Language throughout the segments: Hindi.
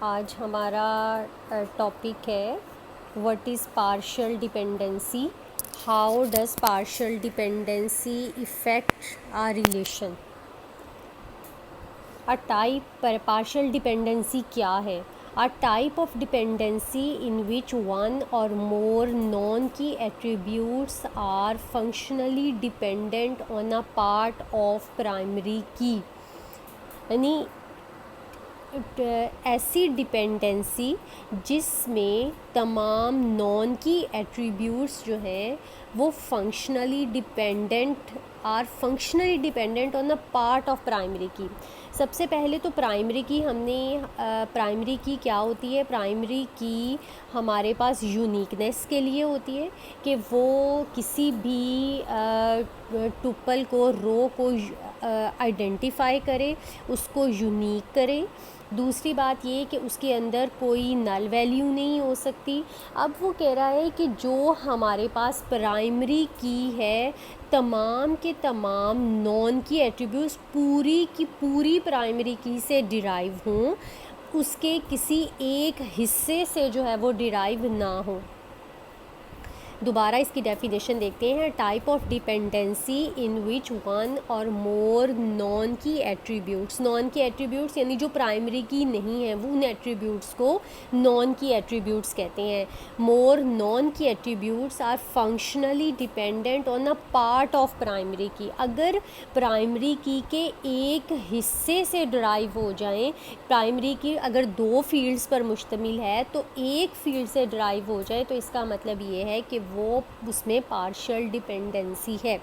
आज हमारा टॉपिक है what is partial dependency, how does partial dependency effect our relation. A type पर पार्शियल डिपेंडेंसी क्या है? A type of dependency in which one or more non key attributes are functionally dependent on a part of primary key, यानी ऐसी डिपेंडेंसी जिसमें तमाम नॉन की एट्रीब्यूट्स जो हैं वो functionally dependent on the part of primary की। सबसे पहले तो प्राइमरी की प्राइमरी की क्या होती है? प्राइमरी की हमारे पास यूनिकनेस के लिए होती है कि वो किसी भी टुपल को, रो को आइडेंटिफाई करे, उसको यूनिक करे। दूसरी बात ये कि उसके अंदर कोई नल वैल्यू नहीं हो सकती। अब वो कह रहा है कि जो हमारे पास प्राइमरी की है, तमाम के तमाम नॉन की एट्रीब्यूट्स पूरी की पूरी प्राइमरी की से डिराइव हों, उसके किसी एक हिस्से से जो है वो डिराइव ना हो। दोबारा इसकी डेफिनेशन देखते हैं। Type of dependency in which one or more non key attributes यानी जो प्राइमरी की नहीं है वो उन एट्रीब्यूट्स को नॉन की एट्रीब्यूट्स कहते हैं। More non key attributes are functionally dependent on a part of primary key. अगर प्राइमरी की के एक हिस्से से डिराइव हो जाएं, प्राइमरी की अगर दो फील्ड्स पर मुश्तमिल है तो एक फील्ड से डिराइव हो जाए तो इसका मतलब ये है कि वो उसमें पार्शियल डिपेंडेंसी है।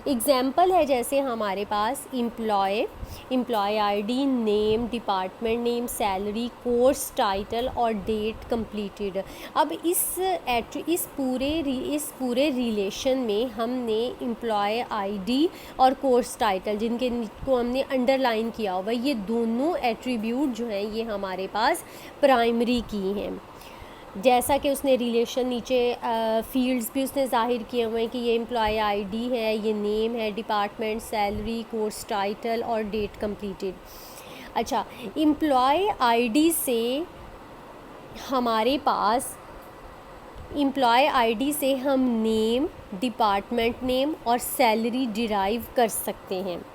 एग्जाम्पल है जैसे हमारे पास employee ID, name, department name, salary, course title और डेट कंप्लीटेड। अब इस पूरे रिलेशन में हमने एम्प्लॉय आईडी और कोर्स टाइटल जिनको हमने अंडरलाइन किया हुआ, ये दोनों एट्रीब्यूट जो हैं ये हमारे पास प्राइमरी की हैं। जैसा कि उसने रिलेशन नीचे फील्ड्स भी उसने ज़ाहिर किए हुए हैं कि ये एम्प्लॉय आईडी है, ये नेम है, डिपार्टमेंट, सैलरी, कोर्स टाइटल और डेट कंप्लीटेड। अच्छा, एम्प्लॉय आईडी से हम नेम, डिपार्टमेंट नेम और सैलरी डिराइव कर सकते हैं।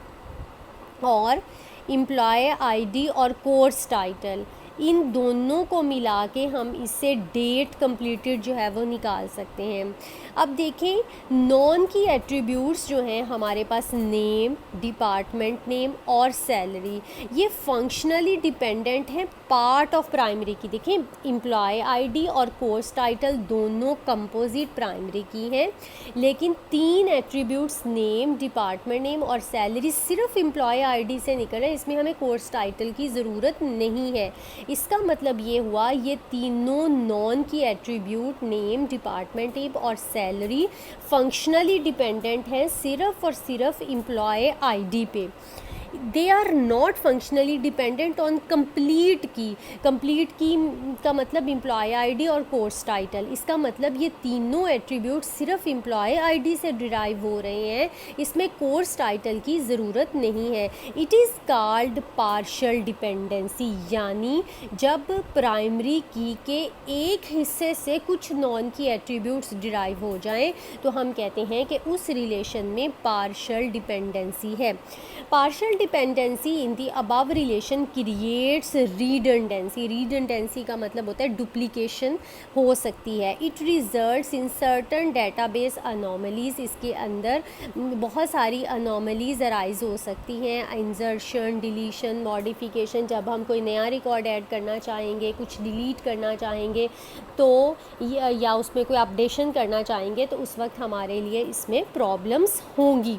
और एम्प्लॉय आईडी और कोर्स टाइटल, इन दोनों को मिला के हम इससे डेट कंप्लीटेड जो है वो निकाल सकते हैं। अब देखें, नॉन की एट्रीब्यूट्स जो हैं हमारे पास नेम, डिपार्टमेंट नेम और सैलरी, ये फंक्शनली डिपेंडेंट हैं पार्ट ऑफ प्राइमरी की। देखें, एम्प्लॉय आईडी और कोर्स टाइटल दोनों कंपोजिट प्राइमरी की हैं, लेकिन तीन एट्रीब्यूट्स नेम, डिपार्टमेंट नेम और सैलरी सिर्फ एम्प्लॉय आईडी से निकल रहे हैं, इसमें हमें कोर्स टाइटल की ज़रूरत नहीं है। इसका मतलब ये हुआ ये तीनों non key attribute name, department name और सैलरी फंक्शनली डिपेंडेंट हैं सिर्फ और सिर्फ एम्प्लॉय आईडी पे। They are not functionally dependent on complete key का मतलब एम्प्लॉय आईडी और कोर्स टाइटल। इसका मतलब ये तीनों एट्रीब्यूट सिर्फ एम्प्लॉय आईडी से डिराइव हो रहे हैं, इसमें कोर्स टाइटल की ज़रूरत नहीं है। It is called partial dependency, यानी जब प्राइमरी की के एक हिस्से से कुछ नॉन की एट्रीब्यूट्स डिराइव हो जाएं तो हम कहते हैं कि उस रिलेशन में पार्शियल डिपेंडेंसी है। Partial dependency in the above relation creates redundancy का मतलब होता है डुप्लीकेशन हो सकती है। It results in certain database anomalies, इसके अंदर बहुत सारी अनोमलीज अराइज हो सकती हैं। इंसर्शन, डिलीशन, मॉडिफिकेशन, जब हम कोई नया रिकॉर्ड ऐड करना चाहेंगे, कुछ डिलीट करना चाहेंगे तो या उसमें कोई अपडेशन करना चाहेंगे तो उस वक्त हमारे लिए इसमें प्रॉब्लम्स होंगी।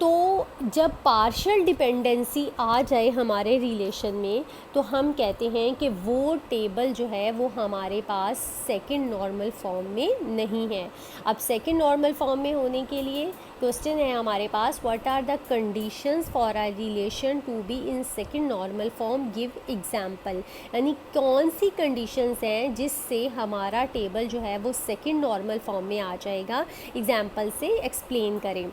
तो जब पार्शियल डिपेंडेंसी आ जाए हमारे रिलेशन में तो हम कहते हैं कि वो टेबल जो है वो हमारे पास सेकंड नॉर्मल फॉर्म में नहीं है। अब सेकंड नॉर्मल फॉर्म में होने के लिए क्वेश्चन है हमारे पास, what are the conditions for a relation to be in second normal form, give example. यानी कौन सी कंडीशंस हैं जिससे हमारा टेबल जो है वो सेकंड नॉर्मल फॉर्म में आ जाएगा, एग्जांपल से एक्सप्लेन करें।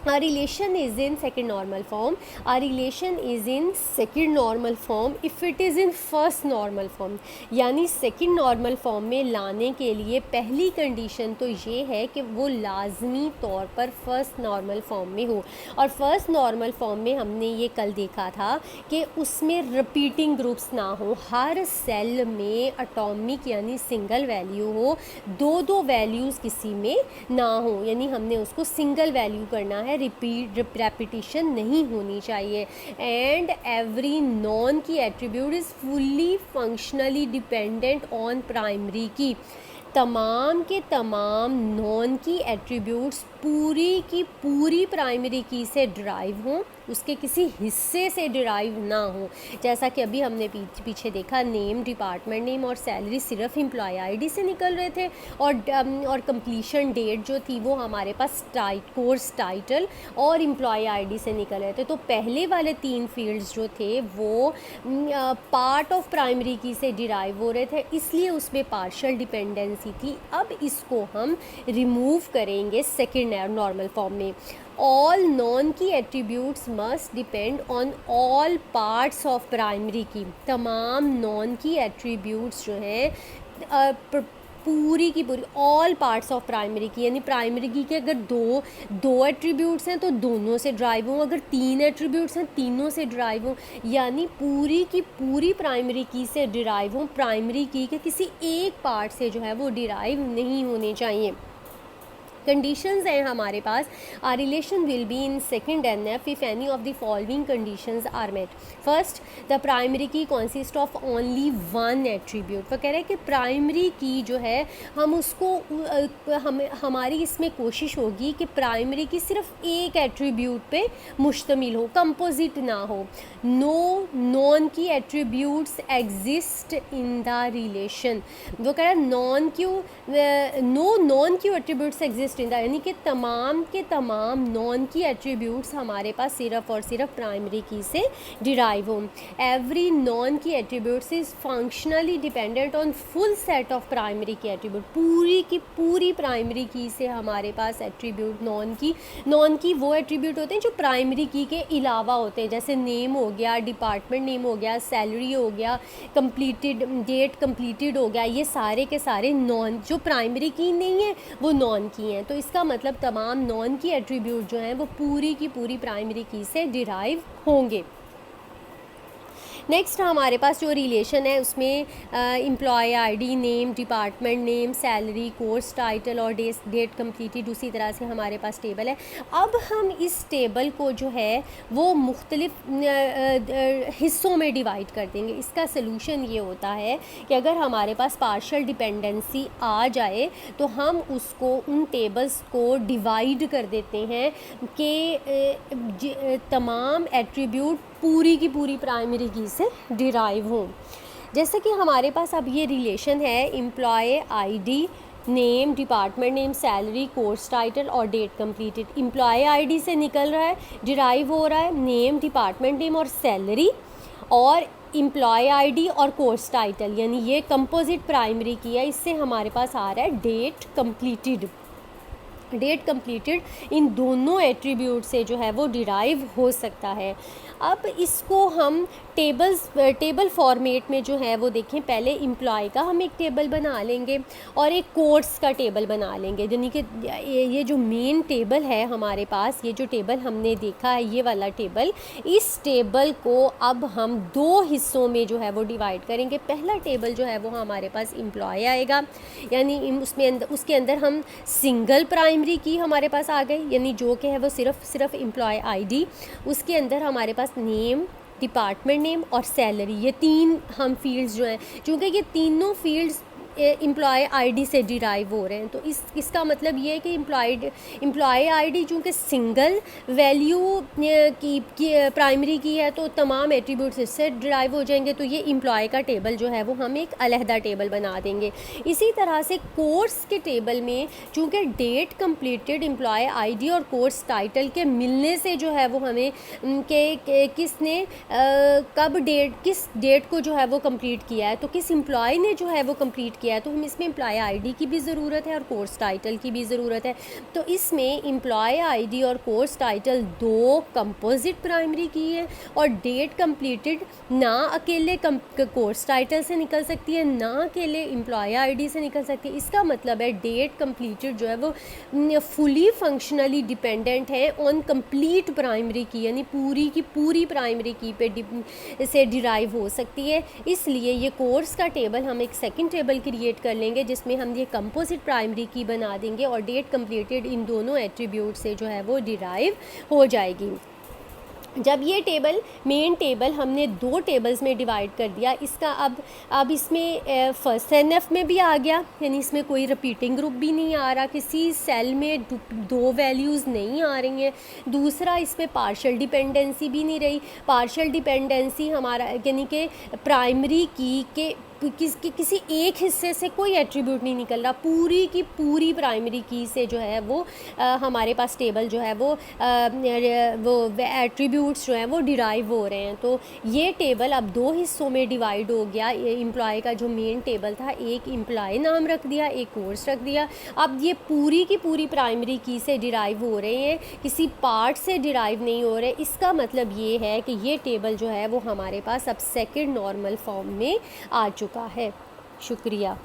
Our relation is in second normal form. Our relation is in second normal form if it is in first normal form. यानी second normal form में लाने के लिए पहली कंडीशन तो ये है कि वो लाजमी तौर पर first normal form में हो, और first normal form में हमने ये कल देखा था कि उसमें repeating groups ना हो, हर सेल में एटॉमिक यानी सिंगल वैल्यू हो, दो वैल्यूज़ किसी में ना हो, यानी हमने उसको सिंगल वैल्यू करना है, रेपिटिशन नहीं होनी चाहिए। And every non key attribute is fully functionally dependent on primary की। तमाम के तमाम नॉन की एट्रीब्यूट्स पूरी की पूरी प्राइमरी की से डिराइव हों, उसके किसी हिस्से से डिराइव ना हो। जैसा कि अभी हमने पीछे देखा, नेम, डिपार्टमेंट नेम और सैलरी सिर्फ एम्प्लॉय आईडी से निकल रहे थे, और कंप्लीशन डेट जो थी वो हमारे पास कोर्स टाइटल और एम्प्लॉय आईडी से निकल रहे थे। तो पहले वाले 3 फील्ड्स जो थे वो पार्ट ऑफ प्राइमरी की से डिराइव हो रहे थे, इसलिए उसमें पार्शियल डिपेंडेंसी थी। अब इसको हम रिमूव करेंगे सेकेंड नॉर्मल फॉर्म में। All non key attributes must depend on all parts of primary की। तमाम नॉन की एट्रीब्यूट्स जो हैं पूरी की पूरी all parts of primary key, यानी प्राइमरी की के अगर दो एट्रीब्यूट्स हैं तो दोनों से ड्राइव हों, अगर 3 एट्रीब्यूट्स हैं तीनों से ड्राइव हों, यानी पूरी की पूरी प्राइमरी की से डिराइव हों, प्राइमरी की के किसी एक पार्ट से जो है वो डिराइव नहीं होने चाहिए। कंडीशंस हैं हमारे पास, R relation will be in second NF if any of the following conditions are met. First, the primary key consist of only 1 attribute. वो कह रहे हैं कि प्राइमरी की जो है हम उसको हमारी इसमें कोशिश होगी कि प्राइमरी की सिर्फ एक एट्रीब्यूट पे मुश्तमिल हो, कंपोजिट ना हो। No non key attributes exist in the relation. वो कह रहे हैं no non key attributes exist in the, यानी कि तमाम के तमाम नॉन की एट्रीब्यूट्स हमारे पास सिर्फ और सिर्फ प्राइमरी की से डिराइव हो। Every non key attributes is functionally dependent on full set of primary की एट्रीब्यूट। पूरी की पूरी प्राइमरी की से हमारे पास एट्रीब्यूट नॉन की वो एट्रीब्यूट होते हैं जो प्राइमरी की के अलावा होते हैं, जैसे नेम हो गया, डिपार्टमेंट नेम हो गया, सैलरी हो गया, कंप्लीटेड डेट कंप्लीटेड हो गया, ये सारे के सारे नॉन जो प्राइमरी की नहीं है वो नॉन की हैं। तो इसका मतलब तमाम नॉन की एट्रीब्यूट जो हैं वो पूरी की पूरी प्राइमरी की से डिराइव होंगे। नेक्स्ट हमारे पास जो रिलेशन है उसमें employee ID, name, department name, salary, course title और डेट कंप्लीटेड, उसी तरह से हमारे पास टेबल है। अब हम इस टेबल को जो है वो मुख्तलिफ हिस्सों में डिवाइड कर देंगे। इसका सलूशन ये होता है कि अगर हमारे पास पार्शियल डिपेंडेंसी आ जाए तो हम उसको उन टेबल्स को डिवाइड कर देते हैं कि तमाम एट्रीब्यूट पूरी की पूरी प्राइमरी की से डिराइव हों। जैसे कि हमारे पास अब ये रिलेशन है employee ID, name, department name, salary, course title और डेट कंप्लीटेड। एम्प्लॉय आईडी से निकल रहा है, डिराइव हो रहा है नेम, डिपार्टमेंट नेम और सैलरी, और एम्प्लॉय आईडी और कोर्स टाइटल, यानी ये कंपोजिट प्राइमरी की है। इससे हमारे पास आ रहा है डेट कंप्लीटेड। डेट कंप्लीटेड इन दोनों एट्रीब्यूट से जो है वो डिराइव हो सकता है। अब इसको हम टेबल फॉर्मेट में जो है वो देखें, पहले एम्प्लॉय का हम एक टेबल बना लेंगे और एक कोर्स का टेबल बना लेंगे, यानी कि ये जो मेन टेबल है हमारे पास, ये जो टेबल हमने देखा है ये वाला टेबल, इस टेबल को अब हम 2 हिस्सों में जो है वो डिवाइड करेंगे। पहला टेबल जो है वो हमारे पास एम्प्लॉय आएगा, यानी उसके अंदर हम सिंगल प्राइमरी की हमारे पास आ गई, यानी जो कि है वो सिर्फ एम्प्लॉय आईडी। उसके अंदर हमारे पास नेम, डिपार्टमेंट नेम और सैलरी, ये 3 हम फील्ड्स जो हैं, चूँकि ये तीनों फील्ड्स एम्प्लॉय आईडी से डिराइव हो रहे हैं, तो इसका मतलब ये है कि एम्प्लॉय आईडी चूँकि सिंगल वैल्यू की प्राइमरी की है तो तमाम एट्रीब्यूट्स इससे डिराइव हो जाएंगे। तो ये एम्प्लॉय का टेबल जो है वो हम एक अलहदा टेबल बना देंगे। इसी तरह से कोर्स के टेबल में चूँकि डेट कंप्लीटेड, एम्प्लॉय आईडी और कोर्स टाइटल के मिलने से जो है वो हमें किसने किस डेट को जो है वो कंप्लीट किया है, तो किस एम्प्लॉय ने जो है वो कंप्लीट किया किया है तो हमें इसमें एम्प्लॉय आईडी की भी ज़रूरत है और कोर्स टाइटल की भी ज़रूरत है। तो इसमें एम्प्लॉय आईडी और कोर्स टाइटल दो कंपोजिट प्राइमरी की है और डेट कंप्लीटेड ना अकेले कोर्स टाइटल से निकल सकती है, ना अकेले एम्प्लॉय आईडी से निकल सकती है। इसका मतलब है डेट कंप्लीटेड जो है वो फुली फंक्शनली डिपेंडेंट है ऑन कंप्लीट प्राइमरी की, यानी पूरी की पूरी प्राइमरी की पे से डिराइव हो सकती है। इसलिए ये कोर्स का टेबल हम एक सेकंड टेबल क्रिएट कर लेंगे जिसमें हम ये कंपोजिट प्राइमरी की बना देंगे और डेट कंप्लीटेड इन दोनों एट्रीब्यूट से जो है वो डिराइव हो जाएगी। जब ये टेबल मेन टेबल हमने दो टेबल्स में डिवाइड कर दिया, इसका अब इसमें फर्स्ट एनएफ में भी आ गया, यानी इसमें कोई रिपीटिंग ग्रुप भी नहीं आ रहा, किसी सेल में दो वैल्यूज़ नहीं आ रही हैं। दूसरा, इसमें पार्शियल डिपेंडेंसी भी नहीं रही। पार्शियल डिपेंडेंसी हमारा यानी कि प्राइमरी की के किसी एक हिस्से से कोई एट्रीब्यूट नहीं निकल रहा, पूरी की पूरी प्राइमरी की से जो है वो हमारे पास टेबल जो है वो एट्रीब्यूट्स जो हैं वो डिराइव हो रहे हैं। तो ये टेबल अब दो हिस्सों में डिवाइड हो गया। एम्प्लॉय का जो मेन टेबल था, एक एम्प्लॉय नाम रख दिया, एक कोर्स रख दिया। अब ये पूरी की पूरी प्राइमरी की से डिराइव हो रहे हैं, किसी पार्ट से डिराइव नहीं हो रहे। इसका मतलब ये है कि ये टेबल जो है वो हमारे पास अब सेकंड नॉर्मल फॉर्म में आ चुका है। शुक्रिया।